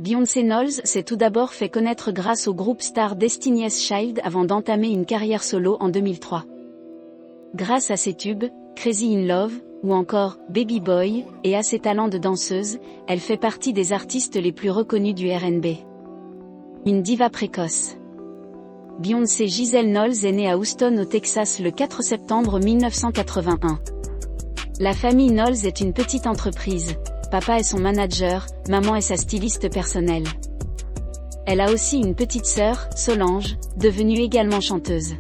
Beyoncé Knowles s'est tout d'abord fait connaître grâce au groupe star Destiny's Child avant d'entamer une carrière solo en 2003. Grâce à ses tubes, Crazy in Love, ou encore Baby Boy, et à ses talents de danseuse, elle fait partie des artistes les plus reconnus du R&B. Une diva précoce. Beyoncé Giselle Knowles est née à Houston au Texas le 4 septembre 1981. La famille Knowles est une petite entreprise. Papa est son manager, maman est sa styliste personnelle. Elle a aussi une petite sœur, Solange, devenue également chanteuse.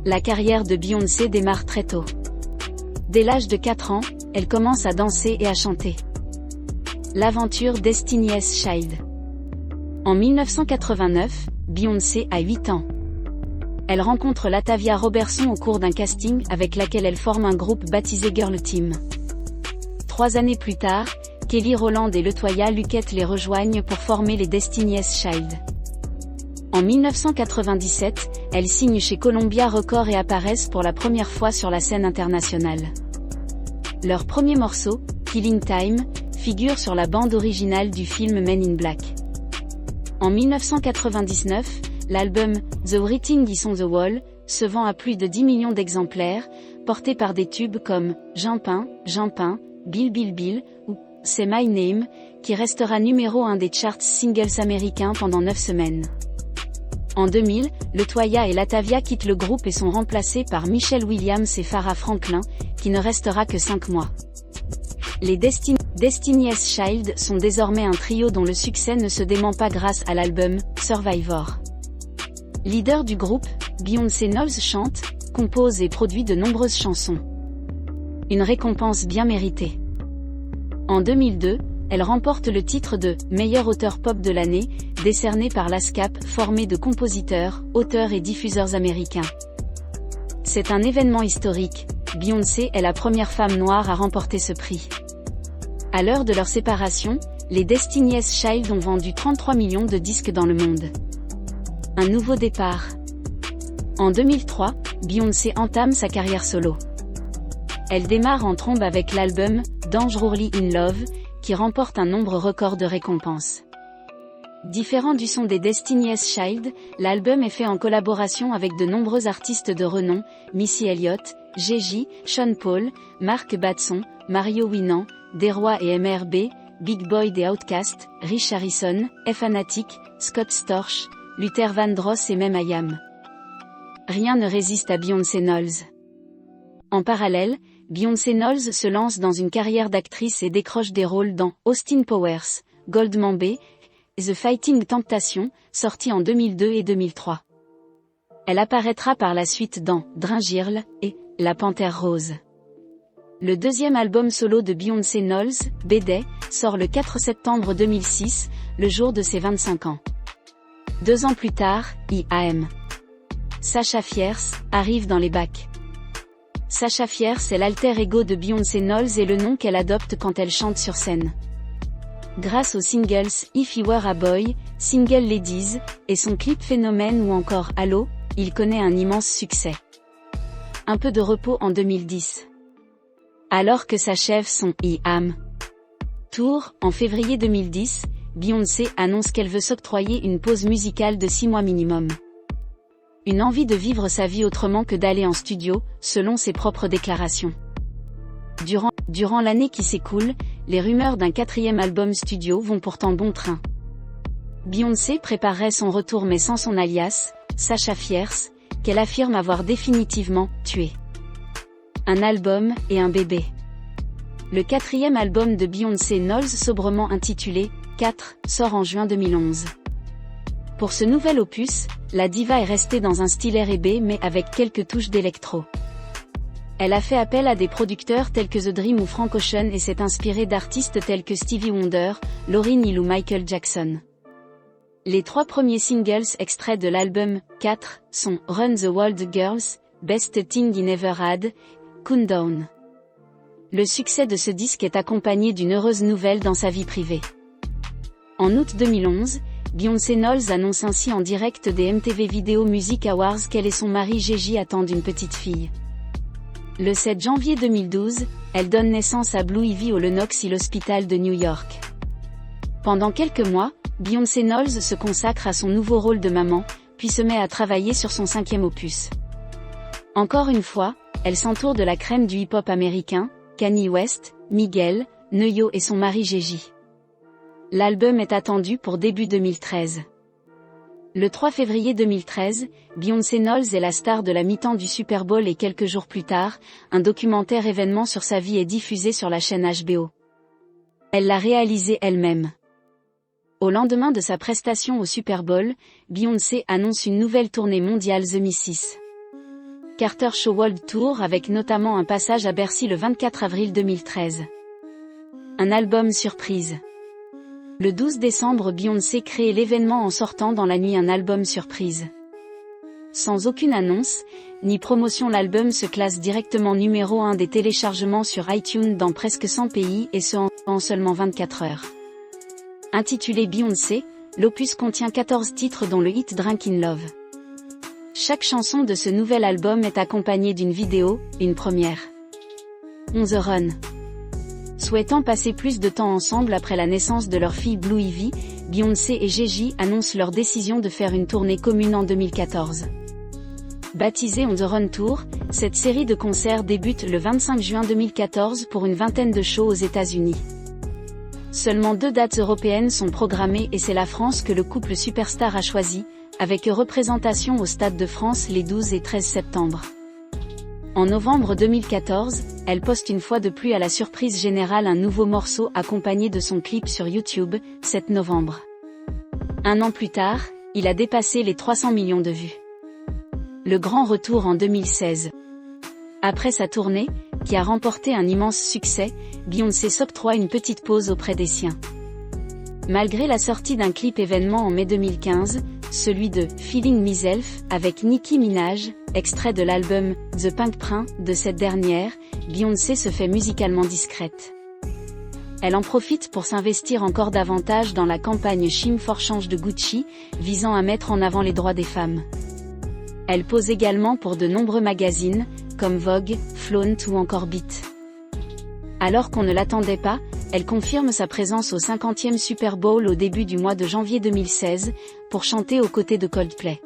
La carrière de Beyoncé démarre très tôt. Dès l'âge de 4 ans, elle commence à danser et à chanter. L'aventure Destiny's Child. En 1989, Beyoncé a 8 ans. Elle rencontre Latavia Robertson au cours d'un casting avec laquelle elle forme un groupe baptisé Girl Team. 3 années plus tard, Kelly Rowland et LeToya Luckett les rejoignent pour former les Destiny's Child. En 1997, elles signent chez Columbia Records et apparaissent pour la première fois sur la scène internationale. Leur premier morceau, Killing Time, figure sur la bande originale du film Men in Black. En 1999, l'album The Writing is on the Wall se vend à plus de 10 millions d'exemplaires, porté par des tubes comme Jampin, Bill Bill Bill ou C'est My Name, qui restera numéro 1 des charts singles américains pendant 9 semaines. En 2000, LeToya et Latavia quittent le groupe et sont remplacés par Michelle Williams et Farrah Franklin, qui ne restera que 5 mois. Les Destiny's Child sont désormais un trio dont le succès ne se dément pas grâce à l'album Survivor. Leader du groupe, Beyoncé Knowles chante, compose et produit de nombreuses chansons. Une récompense bien méritée. En 2002, elle remporte le titre de « meilleur auteur pop de l'année », décerné par l'ASCAP, formé de compositeurs, auteurs et diffuseurs américains. C'est un événement historique, Beyoncé est la première femme noire à remporter ce prix. À l'heure de leur séparation, les Destiny's Child ont vendu 33 millions de disques dans le monde. Un nouveau départ. En 2003, Beyoncé entame sa carrière solo. Elle démarre en trombe avec l'album « Dangerously in Love », qui remporte un nombre record de récompenses. Différent du son des Destiny's Child, l'album est fait en collaboration avec de nombreux artistes de renom, Missy Elliott, Gigi, Sean Paul, Mark Batson, Mario Winans, Desrois et MRB, Big Boy des Outkast, Rich Harrison, Fanatic, Scott Storch, Luther Vandross et même I.Am. Rien ne résiste à Beyoncé Knowles. En parallèle, Beyoncé Knowles se lance dans une carrière d'actrice et décroche des rôles dans Austin Powers, Goldmember et The Fighting Temptation, sortis en 2002 et 2003. Elle apparaîtra par la suite dans Dringirl et La Panthère Rose. Le deuxième album solo de Beyoncé Knowles, B-Day, sort le 4 septembre 2006, le jour de ses 25 ans. 2 ans plus tard, I.Am. Sasha Fierce arrive dans les bacs. Sasha Fierce est l'alter ego de Beyoncé Knowles et le nom qu'elle adopte quand elle chante sur scène. Grâce aux singles If You Were a Boy, Single Ladies, et son clip Phénomène ou encore Allo, il connaît un immense succès. Un peu de repos en 2010. Alors que s'achève son I.Am. Tour, en février 2010, Beyoncé annonce qu'elle veut s'octroyer une pause musicale de 6 mois minimum. Une envie de vivre sa vie autrement que d'aller en studio, selon ses propres déclarations. Durant l'année qui s'écoule, les rumeurs d'un 4e album studio vont pourtant bon train. Beyoncé préparerait son retour mais sans son alias, Sasha Fierce, qu'elle affirme avoir définitivement tué. Un album et un bébé. Le 4e album de Beyoncé Knowles, sobrement intitulé « 4 », sort en juin 2011. Pour ce nouvel opus, la diva est restée dans un style R&B mais avec quelques touches d'électro. Elle a fait appel à des producteurs tels que The Dream ou Frank Ocean et s'est inspirée d'artistes tels que Stevie Wonder, Lauryn Hill ou Michael Jackson. Les 3 premiers singles extraits de l'album 4 sont Run the World Girls, Best Thing I Ever Had, Countdown. Le succès de ce disque est accompagné d'une heureuse nouvelle dans sa vie privée. En août 2011, Beyoncé Knowles annonce ainsi en direct des MTV Video Music Awards qu'elle et son mari Gigi attendent une petite fille. Le 7 janvier 2012, elle donne naissance à Blue Ivy au Lenox Hill Hospital de New York. Pendant quelques mois, Beyoncé Knowles se consacre à son nouveau rôle de maman, puis se met à travailler sur son 5e opus. Encore une fois, elle s'entoure de la crème du hip-hop américain, Kanye West, Miguel, Neuyo et son mari Gigi. L'album est attendu pour début 2013. Le 3 février 2013, Beyoncé Knowles est la star de la mi-temps du Super Bowl et quelques jours plus tard, un documentaire événement sur sa vie est diffusé sur la chaîne HBO. Elle l'a réalisé elle-même. Au lendemain de sa prestation au Super Bowl, Beyoncé annonce une nouvelle tournée mondiale The Mrs. Carter Show World Tour avec notamment un passage à Bercy le 24 avril 2013. Un album surprise. Le 12 décembre, Beyoncé crée l'événement en sortant dans la nuit un album surprise. Sans aucune annonce, ni promotion, l'album se classe directement numéro 1 des téléchargements sur iTunes dans presque 100 pays et ce en seulement 24 heures. Intitulé Beyoncé, l'opus contient 14 titres dont le hit Drunk in Love. Chaque chanson de ce nouvel album est accompagnée d'une vidéo, une première. On the Run. Souhaitant passer plus de temps ensemble après la naissance de leur fille Blue Ivy, Beyoncé et Gigi annoncent leur décision de faire une tournée commune en 2014. Baptisée On the Run Tour, cette série de concerts débute le 25 juin 2014 pour une vingtaine de shows aux États-Unis. Seulement 2 dates européennes sont programmées et c'est la France que le couple superstar a choisi, avec représentation au Stade de France les 12 et 13 septembre. En novembre 2014, elle poste une fois de plus à la surprise générale un nouveau morceau accompagné de son clip sur YouTube, 7 novembre. Un an plus tard, il a dépassé les 300 millions de vues. Le grand retour en 2016. Après sa tournée, qui a remporté un immense succès, Beyoncé s'octroie une petite pause auprès des siens. Malgré la sortie d'un clip événement en mai 2015, celui de Feeling Myself, avec Nicki Minaj, extrait de l'album The Pink Print de cette dernière, Beyoncé se fait musicalement discrète. Elle en profite pour s'investir encore davantage dans la campagne Shame for Change de Gucci, visant à mettre en avant les droits des femmes. Elle pose également pour de nombreux magazines, comme Vogue, Flaunt ou encore Beat. Alors qu'on ne l'attendait pas, elle confirme sa présence au 50e Super Bowl au début du mois de janvier 2016, pour chanter aux côtés de Coldplay.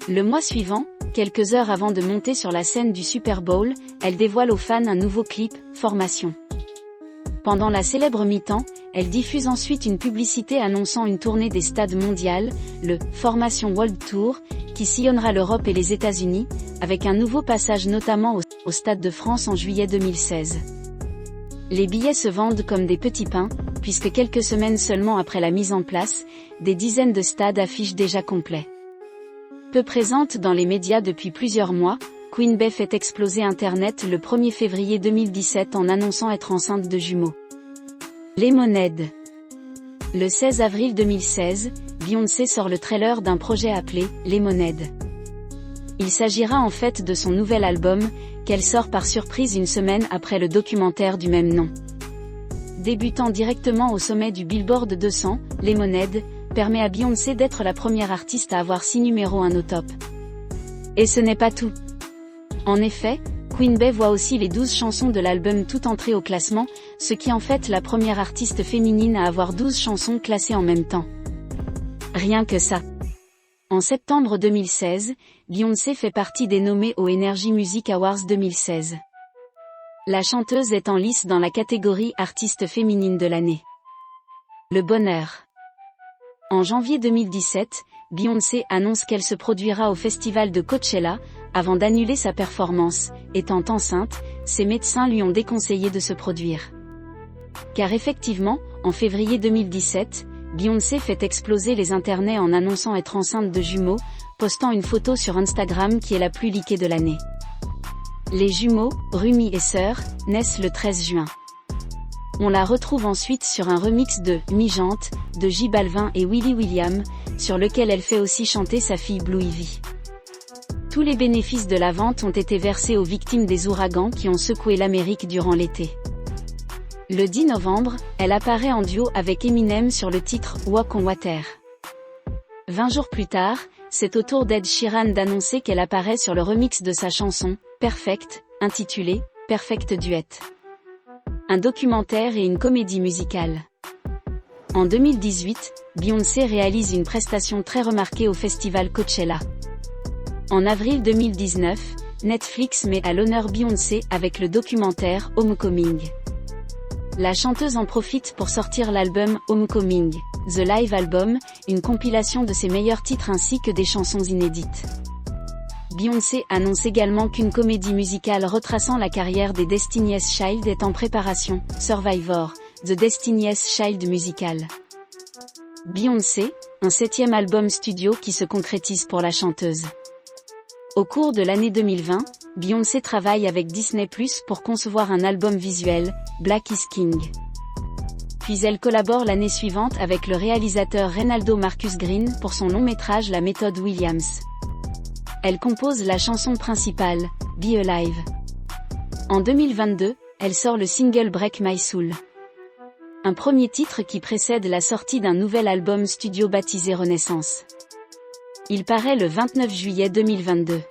Le mois suivant, quelques heures avant de monter sur la scène du Super Bowl, elle dévoile aux fans un nouveau clip, Formation. Pendant la célèbre mi-temps, elle diffuse ensuite une publicité annonçant une tournée des stades mondiales, le Formation World Tour, qui sillonnera l'Europe et les États-Unis, avec un nouveau passage notamment au Stade de France en juillet 2016. Les billets se vendent comme des petits pains, puisque quelques semaines seulement après la mise en place, des dizaines de stades affichent déjà complets. Peu présente dans les médias depuis plusieurs mois, Queen Bey fait exploser Internet le 1er février 2017 en annonçant être enceinte de jumeaux. Lemonade. Le 16 avril 2016, Beyoncé sort le trailer d'un projet appelé Lemonade. Il s'agira en fait de son nouvel album, qu'elle sort par surprise une semaine après le documentaire du même nom. Débutant directement au sommet du Billboard 200, Lemonade permet à Beyoncé d'être la première artiste à avoir 6 numéros 1 au top. Et ce n'est pas tout. En effet, Queen Bey voit aussi les 12 chansons de l'album tout entrer au classement, ce qui en fait la première artiste féminine à avoir 12 chansons classées en même temps. Rien que ça. En septembre 2016, Beyoncé fait partie des nommés aux Energy Music Awards 2016. La chanteuse est en lice dans la catégorie Artiste féminine de l'année. Le bonheur. En janvier 2017, Beyoncé annonce qu'elle se produira au festival de Coachella, avant d'annuler sa performance. Étant enceinte, ses médecins lui ont déconseillé de se produire. Car effectivement, en février 2017, Beyoncé fait exploser les internets en annonçant être enceinte de jumeaux, postant une photo sur Instagram qui est la plus leakée de l'année. Les jumeaux, Rumi et Sœur, naissent le 13 juin. On la retrouve ensuite sur un remix de « Mi-Jante » de J Balvin et Willy William, sur lequel elle fait aussi chanter sa fille Blue Ivy. Tous les bénéfices de la vente ont été versés aux victimes des ouragans qui ont secoué l'Amérique durant l'été. Le 10 novembre, elle apparaît en duo avec Eminem sur le titre « Walk on Water ». 20 jours plus tard, c'est au tour d'Ed Sheeran d'annoncer qu'elle apparaît sur le remix de sa chanson « Perfect », intitulée « Perfect Duet ». Un documentaire et une comédie musicale. En 2018, Beyoncé réalise une prestation très remarquée au festival Coachella. En avril 2019, Netflix met à l'honneur Beyoncé avec le documentaire Homecoming. La chanteuse en profite pour sortir l'album Homecoming, The Live Album, une compilation de ses meilleurs titres ainsi que des chansons inédites. Beyoncé annonce également qu'une comédie musicale retraçant la carrière des Destiny's Child est en préparation, Survivor, The Destiny's Child Musical. Beyoncé, un 7e album studio qui se concrétise pour la chanteuse. Au cours de l'année 2020, Beyoncé travaille avec Disney+ pour concevoir un album visuel, Black is King. Puis elle collabore l'année suivante avec le réalisateur Reynaldo Marcus Green pour son long-métrage La Méthode Williams. Elle compose la chanson principale, Be Alive. En 2022, elle sort le single Break My Soul. Un premier titre qui précède la sortie d'un nouvel album studio baptisé Renaissance. Il paraît le 29 juillet 2022.